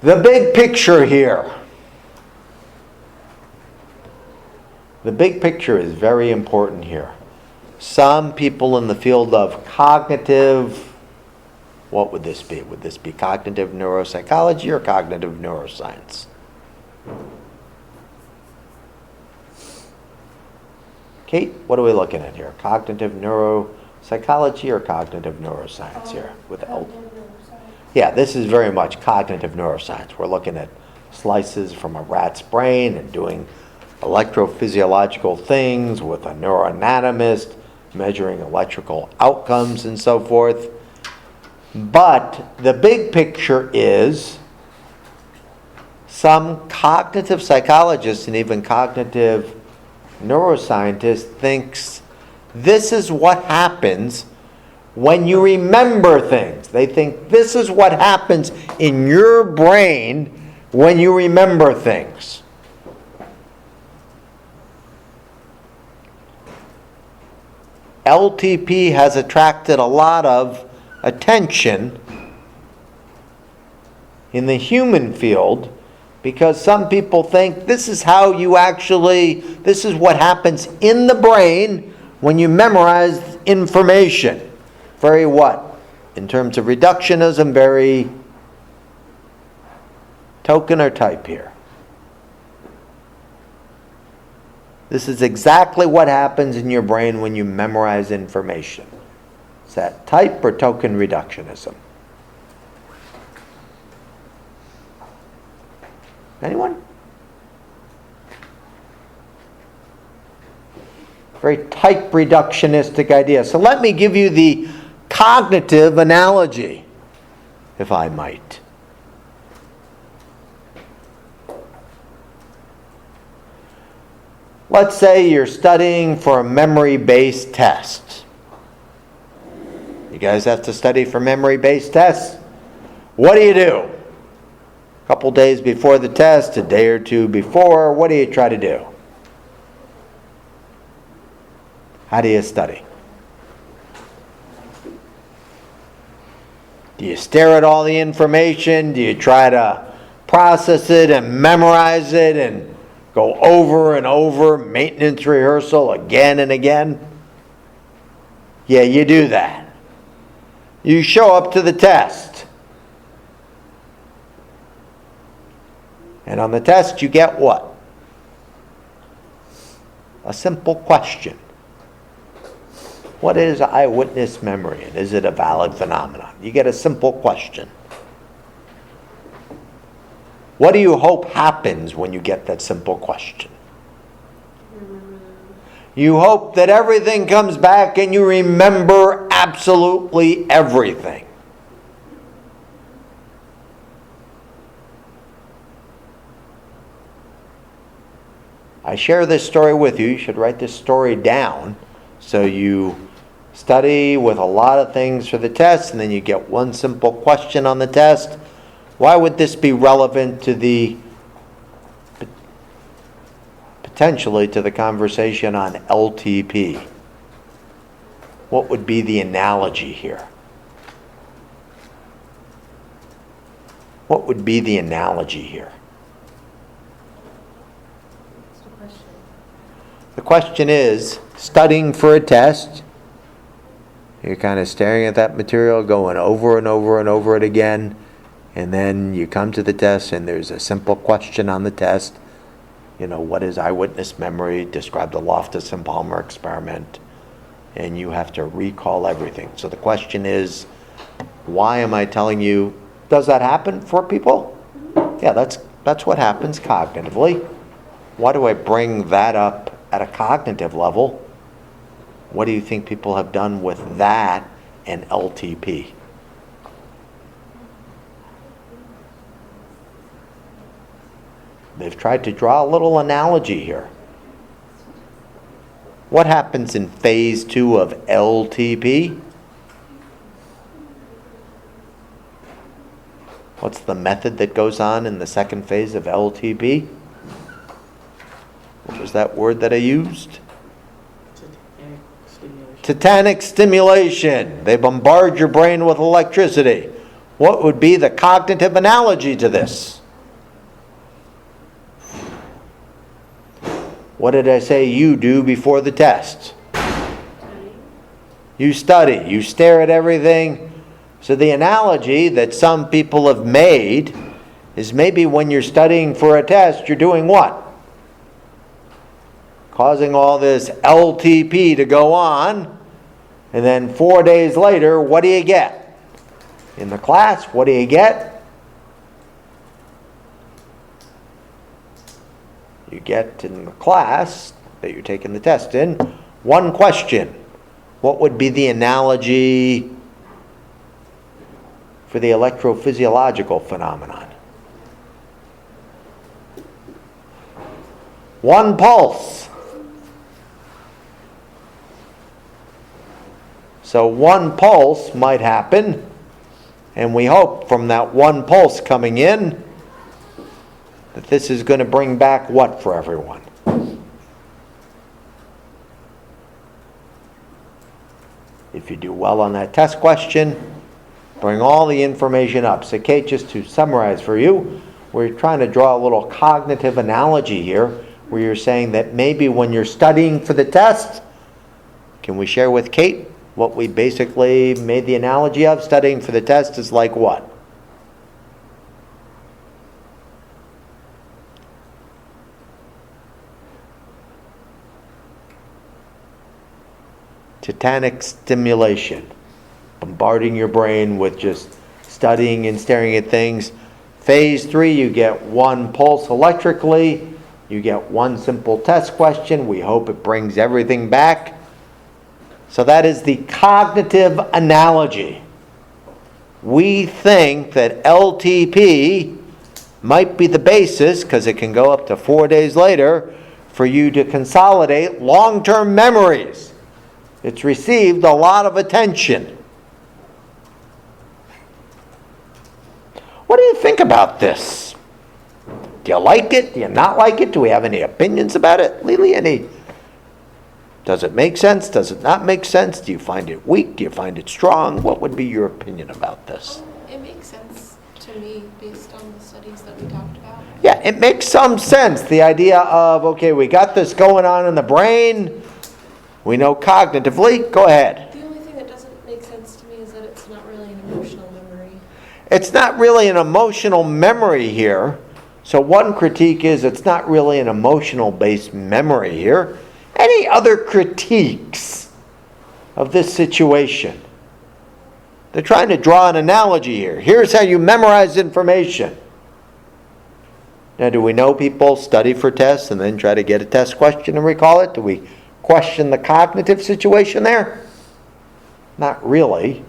The big picture here. The big picture is very important here. Some people in the field of cognitive, what would this be? Would this be cognitive neuropsychology or cognitive neuroscience? Kate, what are we looking at here? Cognitive neuropsychology or cognitive neuroscience here? With Yeah, this is very much cognitive neuroscience. We're looking at slices from a rat's brain and doing electrophysiological things with a neuroanatomist, measuring electrical outcomes and so forth. But the big picture is some cognitive psychologists and even cognitive neuroscientists thinks this is what happens when you remember things. They think this is what happens in your brain when you remember things. LTP has attracted a lot of attention in the human field because some people think this is what happens in the brain when you memorize information. Very what? In terms of reductionism, very token or type here. This is exactly what happens in your brain when you memorize information. Is that type or token reductionism? Anyone? Very type reductionistic idea. So let me give you the cognitive analogy, if I might. Let's say you're studying for a memory-based test. You guys have to study for memory-based tests. What do? A couple days before the test, a day or two before, what do you try to do? How do you study? Do you stare at all the information? Do you try to process it and memorize it and go over and over, maintenance rehearsal again and again? Yeah, you do that. You show up to the test. And on the test, you get what? A simple question. What is eyewitness memory, and is it a valid phenomenon? You get a simple question. What do you hope happens when you get that simple question? You hope that everything comes back and you remember absolutely everything. I share this story with you. You should write this story down so you study with a lot of things for the test and then you get one simple question on the test. Why would this be relevant to potentially to the conversation on LTP? What would be the analogy here? What would be the analogy here? The question is, studying for a test, you're kind of staring at that material, going over and over and over it again, and then you come to the test and there's a simple question on the test. What is eyewitness memory? Describe the Loftus and Palmer experiment. And you have to recall everything. So the question is, why am I telling you, does that happen for people? Yeah, that's what happens cognitively. Why do I bring that up at a cognitive level? What do you think people have done with that and LTP? They've tried to draw a little analogy here. What happens in phase 2 of LTP? What's the method that goes on in the second phase of LTP? What was that word that I used? Tetanic stimulation. They bombard your brain with electricity. What would be the cognitive analogy to this? What did I say you do before the test? You study. You stare at everything. So the analogy that some people have made is maybe when you're studying for a test, you're doing what? Causing all this LTP to go on, and then 4 days later, what do you get? In the class, what do you get? You get in the class that you're taking the test in, one question. What would be the analogy for the electrophysiological phenomenon? One pulse. So one pulse might happen, and we hope from that one pulse coming in that this is going to bring back what for everyone? If you do well on that test question, bring all the information up. So Kate, just to summarize for you, we're trying to draw a little cognitive analogy here, where you're saying that maybe when you're studying for the test, can we share with Kate what we basically made the analogy of? Studying for the test is like what? Tetanic stimulation, bombarding your brain with just studying and staring at things. Phase 3, you get one pulse electrically, you get one simple test question. We hope it brings everything back. So that is the cognitive analogy. We think that LTP might be the basis, because it can go up to 4 days later, for you to consolidate long-term memories. It's received a lot of attention. What do you think about this? Do you like it? Do you not like it? Do we have any opinions about it? Lily, does it make sense? Does it not make sense? Do you find it weak? Do you find it strong? What would be your opinion about this? It makes sense to me based on the studies that we talked about. Yeah, it makes some sense. The idea of, okay, we got this going on in the brain. We know cognitively. Go ahead. The only thing that doesn't make sense to me is that it's not really an emotional memory. It's not really an emotional memory here. So one critique is it's not really an emotional-based memory here. Any other critiques of this situation? They're trying to draw an analogy here. Here's how you memorize information. Now, do we know people study for tests and then try to get a test question and recall it? Do we question the cognitive situation there? Not really.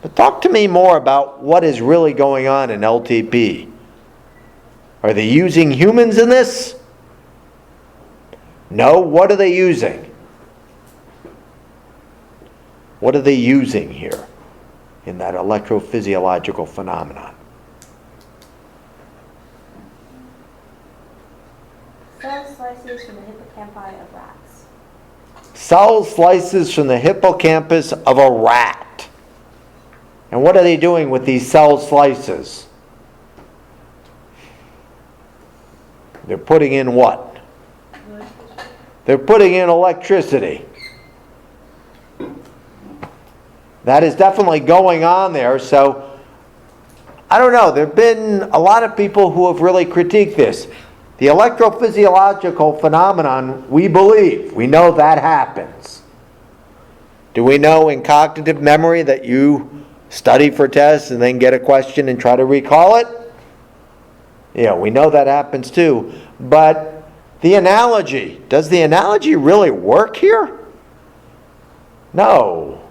But talk to me more about what is really going on in LTP. Are they using humans in this? No. What are they using? What are they using here in that electrophysiological phenomenon? Cell slices from the hippocampi of rats. Cell slices from the hippocampus of a rat. And what are they doing with these cell slices? They're putting in what? They're putting in electricity. That is definitely going on there. So, I don't know. There have been a lot of people who have really critiqued this. The electrophysiological phenomenon, we believe, we know that happens. Do we know in cognitive memory that you study for tests and then get a question and try to recall it? Yeah, we know that happens too. But the analogy, does the analogy really work here? No.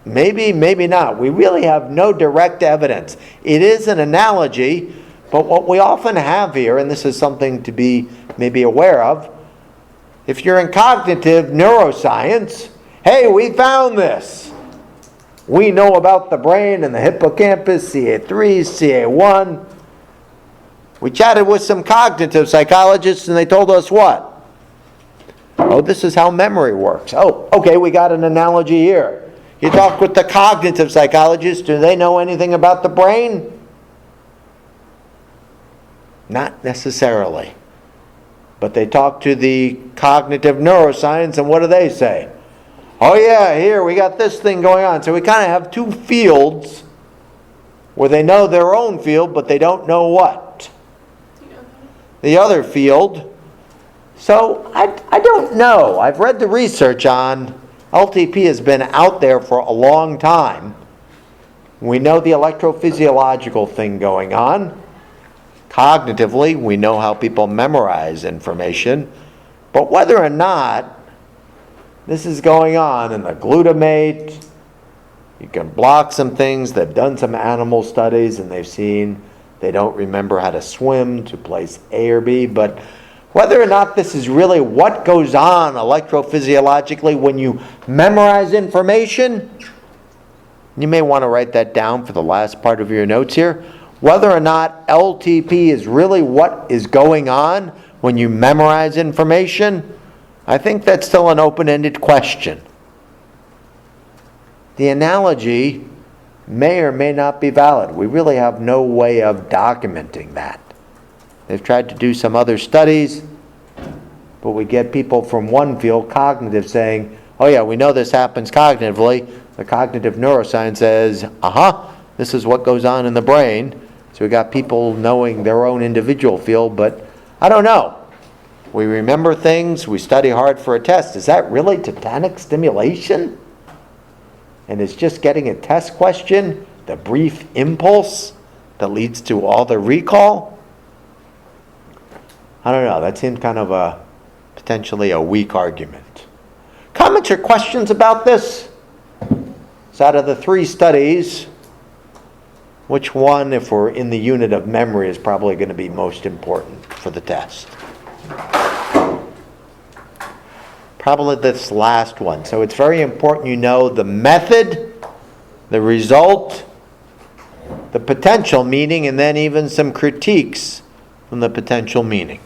Maybe, maybe not. We really have no direct evidence. It is an analogy. But what we often have here, and this is something to be maybe aware of, if you're in cognitive neuroscience, hey, we found this. We know about the brain and the hippocampus, CA3, CA1. We chatted with some cognitive psychologists and they told us what? Oh, this is how memory works. Oh, okay, we got an analogy here. You talk with the cognitive psychologists, do they know anything about the brain? Not necessarily. But they talk to the cognitive neuroscience, and what do they say? Oh yeah, here we got this thing going on. So we kind of have two fields where they know their own field, but they don't know what? The other field. So I don't know. I've read the research on LTP has been out there for a long time. We know the electrophysiological thing going on. Cognitively, we know how people memorize information. But whether or not this is going on in the glutamate, you can block some things. They've done some animal studies and they've seen they don't remember how to swim to place A or B. But whether or not this is really what goes on electrophysiologically when you memorize information, you may want to write that down for the last part of your notes here. Whether or not LTP is really what is going on when you memorize information, I think that's still an open-ended question. The analogy may or may not be valid. We really have no way of documenting that. They've tried to do some other studies, but we get people from one field, cognitive, saying, oh yeah, we know this happens cognitively. The cognitive neuroscience says, this is what goes on in the brain. So we got people knowing their own individual field, but I don't know. We remember things, we study hard for a test. Is that really tetanic stimulation? And is just getting a test question the brief impulse that leads to all the recall? I don't know. That seems kind of potentially a weak argument. Comments or questions about this? So out of the three studies, which one, if we're in the unit of memory, is probably going to be most important for the test? Probably this last one. So it's very important you know the method, the result, the potential meaning, and then even some critiques from the potential meaning.